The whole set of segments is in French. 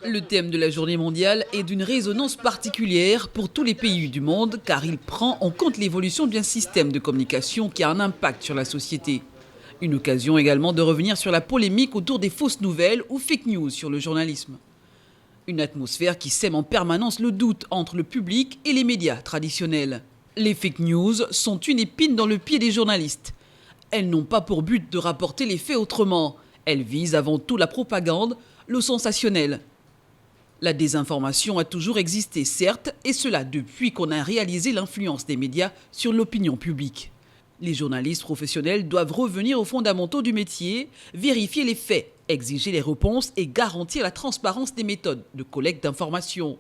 Le thème de la journée mondiale est d'une résonance particulière pour tous les pays du monde car il prend en compte l'évolution d'un système de communication qui a un impact sur la société. Une occasion également de revenir sur la polémique autour des fausses nouvelles ou fake news sur le journalisme. Une atmosphère qui sème en permanence le doute entre le public et les médias traditionnels. Les fake news sont une épine dans le pied des journalistes. Elles n'ont pas pour but de rapporter les faits autrement. Elles visent avant tout la propagande, le sensationnel. La désinformation a toujours existé, certes, et cela depuis qu'on a réalisé l'influence des médias sur l'opinion publique. Les journalistes professionnels doivent revenir aux fondamentaux du métier, vérifier les faits, exiger les réponses et garantir la transparence des méthodes de collecte d'informations.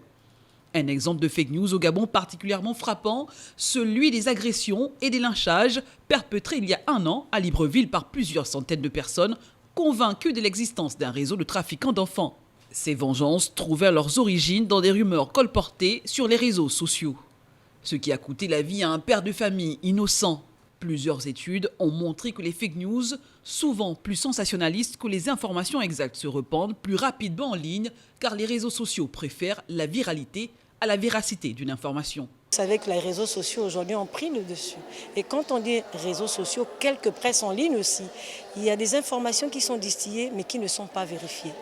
Un exemple de fake news au Gabon particulièrement frappant, celui des agressions et des lynchages perpétrés il y a un an à Libreville par plusieurs centaines de personnes convaincues de l'existence d'un réseau de trafiquants d'enfants. Ces vengeances trouvèrent leurs origines dans des rumeurs colportées sur les réseaux sociaux. Ce qui a coûté la vie à un père de famille innocent. Plusieurs études ont montré que les fake news, souvent plus sensationnalistes que les informations exactes, se répandent plus rapidement en ligne car les réseaux sociaux préfèrent la viralité à la véracité d'une information. Vous savez que les réseaux sociaux aujourd'hui ont pris le dessus. Et quand on dit réseaux sociaux, quelques presses en ligne aussi, il y a des informations qui sont distillées mais qui ne sont pas vérifiées.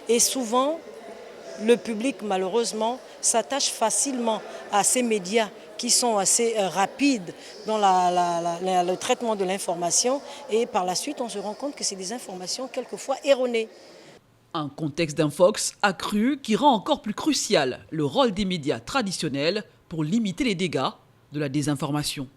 Et souvent, le public malheureusement s'attache facilement à ces médias qui sont assez rapides dans le traitement de l'information et par la suite on se rend compte que c'est des informations quelquefois erronées. Un contexte d'infox accru qui rend encore plus crucial le rôle des médias traditionnels pour limiter les dégâts de la désinformation.